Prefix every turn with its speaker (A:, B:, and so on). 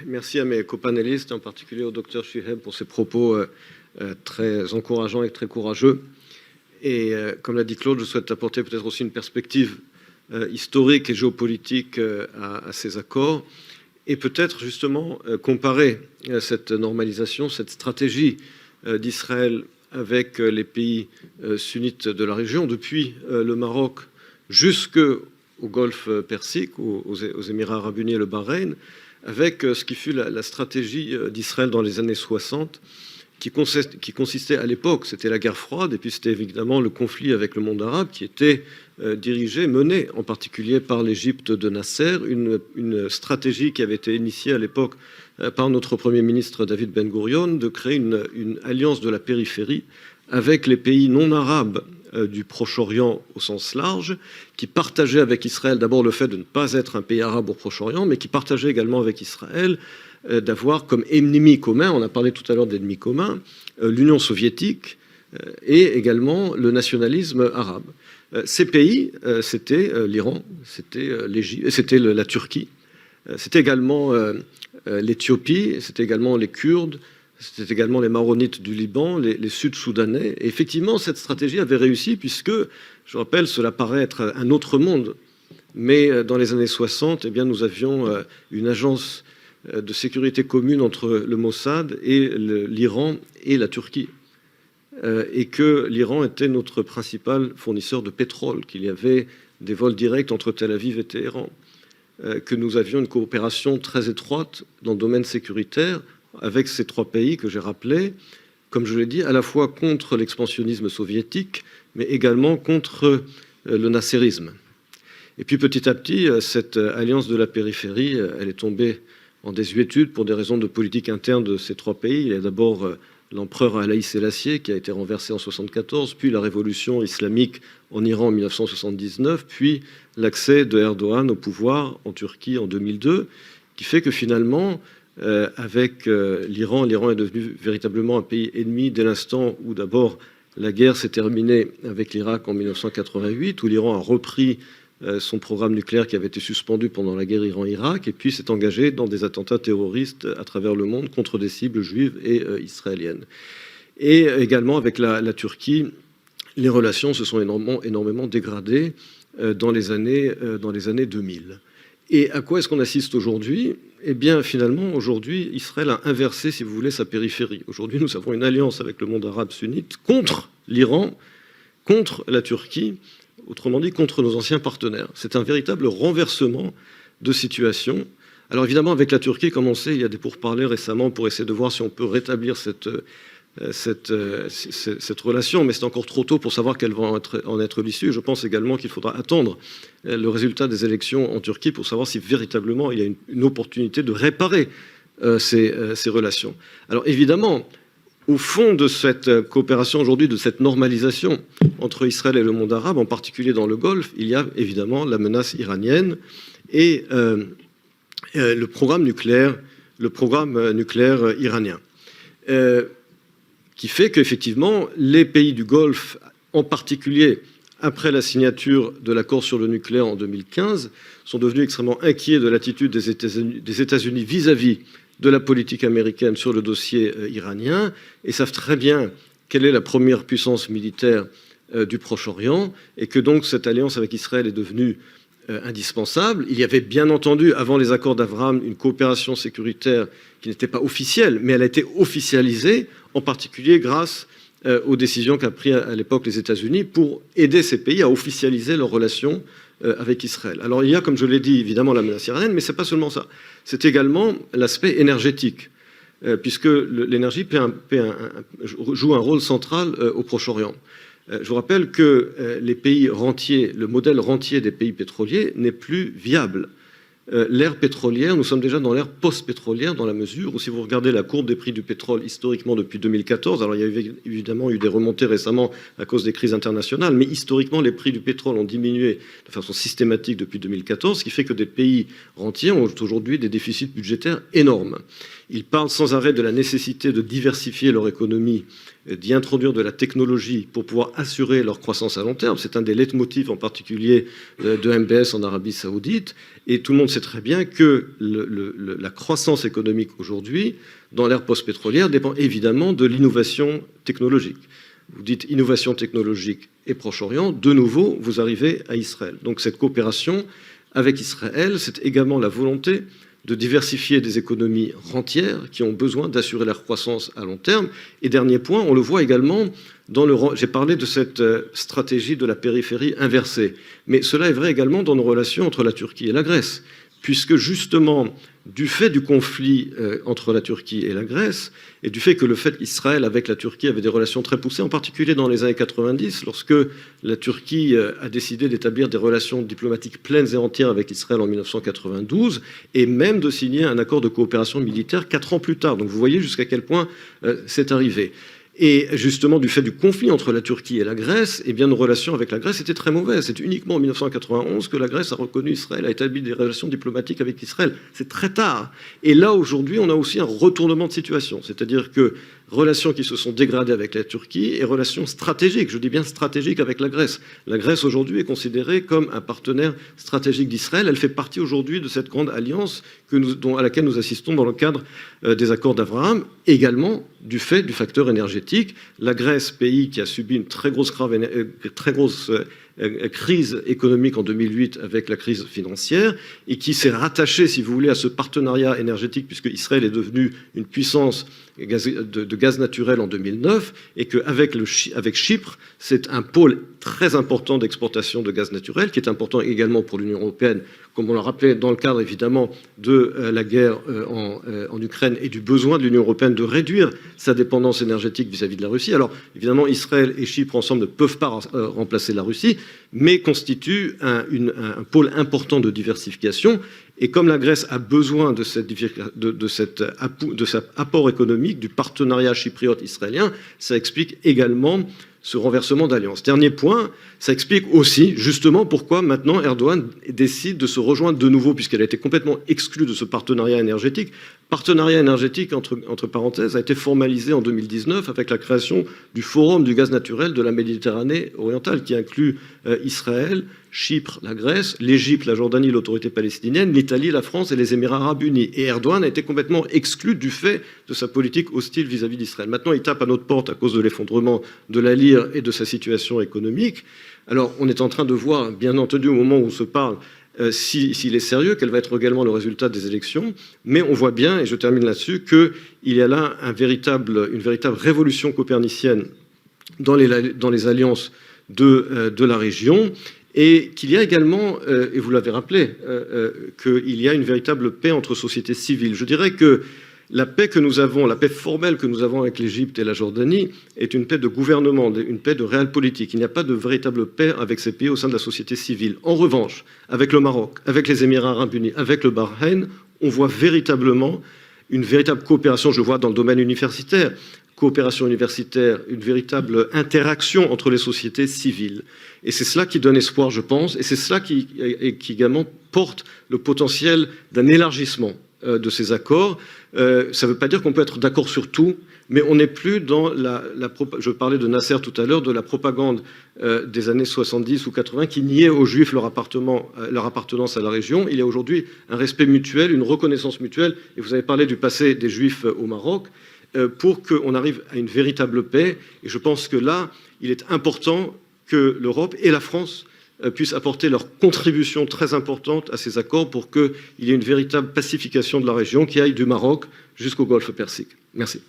A: merci à mes copanélistes, en particulier au docteur Chiheb pour ses propos très encourageants et très courageux. Et comme l'a dit Claude, je souhaite apporter peut-être aussi une perspective historique et géopolitique à ces accords et peut-être justement comparer cette normalisation, cette stratégie d'Israël avec les pays sunnites de la région, depuis le Maroc jusqu'au Golfe Persique, aux Émirats arabes unis et le Bahreïn, avec ce qui fut la stratégie d'Israël dans les années 60, qui consistait à l'époque, c'était la guerre froide, et puis c'était évidemment le conflit avec le monde arabe qui était dirigé, mené en particulier par l'Égypte de Nasser, une stratégie qui avait été initiée à l'époque par notre Premier ministre David Ben Gourion, de créer une alliance de la périphérie avec les pays non arabes du Proche-Orient au sens large, qui partageaient avec Israël d'abord le fait de ne pas être un pays arabe au Proche-Orient, mais qui partageaient également avec Israël d'avoir comme ennemi commun, on a parlé tout à l'heure d'ennemis communs, l'Union soviétique et également le nationalisme arabe. Ces pays, c'était l'Iran, c'était l'Égypte, c'était la Turquie, c'était également l'Éthiopie, c'était également les Kurdes, c'était également les Maronites du Liban, les Sud-Soudanais. Et effectivement, cette stratégie avait réussi puisque, je rappelle, cela paraît être un autre monde. Mais dans les années 60, eh bien, nous avions une agence de sécurité commune entre le Mossad et l'Iran et la Turquie. Et que l'Iran était notre principal fournisseur de pétrole, qu'il y avait des vols directs entre Tel Aviv et Téhéran, que nous avions une coopération très étroite dans le domaine sécuritaire avec ces trois pays que j'ai rappelés, comme je l'ai dit, à la fois contre l'expansionnisme soviétique, mais également contre le nasserisme. Et puis petit à petit, cette alliance de la périphérie, elle est tombée en désuétude pour des raisons de politique interne de ces trois pays. Il y a d'abord l'empereur Haïl Sélassié qui a été renversé en 1974, puis la révolution islamique en Iran en 1979, puis l'accès de Erdogan au pouvoir en Turquie en 2002, qui fait que finalement, avec l'Iran est devenu véritablement un pays ennemi dès l'instant où d'abord la guerre s'est terminée avec l'Irak en 1988, où l'Iran a repris son programme nucléaire qui avait été suspendu pendant la guerre Iran-Irak, et puis s'est engagé dans des attentats terroristes à travers le monde contre des cibles juives et israéliennes. Et également avec la Turquie, les relations se sont énormément dégradées dans les années 2000. Et à quoi est-ce qu'on assiste aujourd'hui? Eh bien, finalement, aujourd'hui, Israël a inversé, si vous voulez, sa périphérie. Aujourd'hui, nous avons une alliance avec le monde arabe sunnite contre l'Iran, contre la Turquie, autrement dit, contre nos anciens partenaires. C'est un véritable renversement de situation. Alors évidemment, avec la Turquie, comme on sait, il y a des pourparlers récemment pour essayer de voir si on peut rétablir cette relation, mais c'est encore trop tôt pour savoir quelle va en être l'issue. Je pense également qu'il faudra attendre le résultat des élections en Turquie pour savoir si véritablement il y a une opportunité de réparer ces relations. Alors évidemment, au fond de cette coopération aujourd'hui, de cette normalisation entre Israël et le monde arabe, en particulier dans le Golfe, il y a évidemment la menace iranienne et le programme nucléaire iranien. Qui fait qu'effectivement, les pays du Golfe, en particulier après la signature de l'accord sur le nucléaire en 2015, sont devenus extrêmement inquiets de l'attitude des États-Unis vis-à-vis de la politique américaine sur le dossier iranien et savent très bien quelle est la première puissance militaire du Proche-Orient et que donc cette alliance avec Israël est devenue indispensable. Il y avait bien entendu, avant les accords d'Abraham, une coopération sécuritaire qui n'était pas officielle, mais elle a été officialisée, en particulier grâce aux décisions qu'a prises à l'époque les États-Unis pour aider ces pays à officialiser leurs relations avec Israël. Alors il y a, comme je l'ai dit, évidemment la menace iranienne, mais ce n'est pas seulement ça. C'est également l'aspect énergétique, puisque l'énergie joue un rôle central au Proche-Orient. Je vous rappelle que les pays rentiers, le modèle rentier des pays pétroliers n'est plus viable. L'ère pétrolière, nous sommes déjà dans l'ère post-pétrolière dans la mesure où si vous regardez la courbe des prix du pétrole historiquement depuis 2014, alors il y a évidemment eu des remontées récemment à cause des crises internationales, mais historiquement les prix du pétrole ont diminué de façon systématique depuis 2014, ce qui fait que des pays rentiers ont aujourd'hui des déficits budgétaires énormes. Ils parlent sans arrêt de la nécessité de diversifier leur économie d'y introduire de la technologie pour pouvoir assurer leur croissance à long terme. C'est un des leitmotifs en particulier de MBS en Arabie Saoudite. Et tout le monde sait très bien que la croissance économique aujourd'hui, dans l'ère post-pétrolière, dépend évidemment de l'innovation technologique. Vous dites innovation technologique et Proche-Orient, de nouveau, vous arrivez à Israël. Donc cette coopération avec Israël, c'est également la volonté de diversifier des économies rentières qui ont besoin d'assurer leur croissance à long terme. Et dernier point, on le voit également dans le... J'ai parlé de cette stratégie de la périphérie inversée, mais cela est vrai également dans nos relations entre la Turquie et la Grèce, puisque justement, du fait du conflit entre la Turquie et la Grèce, et du fait que le fait qu'Israël avec la Turquie avait des relations très poussées, en particulier dans les années 90, lorsque la Turquie a décidé d'établir des relations diplomatiques pleines et entières avec Israël en 1992, et même de signer un accord de coopération militaire 4 ans plus tard. Donc vous voyez jusqu'à quel point c'est arrivé. Et justement, du fait du conflit entre la Turquie et la Grèce, eh bien, nos relations avec la Grèce étaient très mauvaises. C'est uniquement en 1991 que la Grèce a reconnu Israël, a établi des relations diplomatiques avec Israël. C'est très tard. Et là, aujourd'hui, on a aussi un retournement de situation. C'est-à-dire que relations qui se sont dégradées avec la Turquie et relations stratégiques, je dis bien stratégiques avec la Grèce. La Grèce, aujourd'hui, est considérée comme un partenaire stratégique d'Israël. Elle fait partie aujourd'hui de cette grande alliance à laquelle nous assistons dans le cadre des accords d'Abraham, également du fait du facteur énergétique. La Grèce, pays qui a subi une très grosse crise économique en 2008 avec la crise financière et qui s'est rattaché, si vous voulez, à ce partenariat énergétique puisque Israël est devenu une puissance de gaz naturel en 2009 et qu'avec avec Chypre, c'est un pôle très important d'exportation de gaz naturel qui est important également pour l'Union européenne, comme on l'a rappelé dans le cadre évidemment de la guerre en Ukraine et du besoin de l'Union européenne de réduire sa dépendance énergétique vis-à-vis de la Russie. Alors évidemment, Israël et Chypre ensemble ne peuvent pas remplacer la Russie, mais constituent un pôle important de diversification. Et comme la Grèce a besoin de cet apport économique, du partenariat chypriote-israélien, ça explique également ce renversement d'alliance. Dernier point, ça explique aussi justement pourquoi maintenant Erdogan décide de se rejoindre de nouveau, puisqu'elle a été complètement exclue de ce partenariat énergétique. Partenariat énergétique, entre parenthèses, a été formalisé en 2019 avec la création du Forum du gaz naturel de la Méditerranée orientale, qui inclut Israël, Chypre, la Grèce, l'Égypte, la Jordanie, l'autorité palestinienne, l'Italie, la France et les Émirats arabes unis. Et Erdogan a été complètement exclu du fait de sa politique hostile vis-à-vis d'Israël. Maintenant, il tape à notre porte à cause de l'effondrement de la lire et de sa situation économique. Alors, on est en train de voir, bien entendu, au moment où on se parle, s'il est sérieux, quel va être également le résultat des élections. Mais on voit bien, et je termine là-dessus, qu'il y a là une véritable révolution copernicienne dans les alliances de la région. Et qu'il y a également, et vous l'avez rappelé, qu'il y a une véritable paix entre sociétés civiles. Je dirais que la paix que nous avons, la paix formelle que nous avons avec l'Égypte et la Jordanie est une paix de gouvernement, une paix de réel politique. Il n'y a pas de véritable paix avec ces pays au sein de la société civile. En revanche, avec le Maroc, avec les Émirats arabes unis, avec le Bahreïn, on voit véritablement une véritable coopération, je vois dans le domaine universitaire, coopération universitaire, une véritable interaction entre les sociétés civiles. Et c'est cela qui donne espoir, je pense, et c'est cela qui également porte le potentiel d'un élargissement de ces accords. Ça ne veut pas dire qu'on peut être d'accord sur tout, mais on n'est plus dans je parlais de Nasser tout à l'heure, de la propagande des années 70 ou 80 qui niait aux Juifs leur appartenance à la région. Il y a aujourd'hui un respect mutuel, une reconnaissance mutuelle, et vous avez parlé du passé des Juifs au Maroc, pour qu'on arrive à une véritable paix. Et je pense que là, il est important que l'Europe et la France puissent apporter leur contribution très importante à ces accords pour qu'il y ait une véritable pacification de la région qui aille du Maroc jusqu'au Golfe Persique. Merci.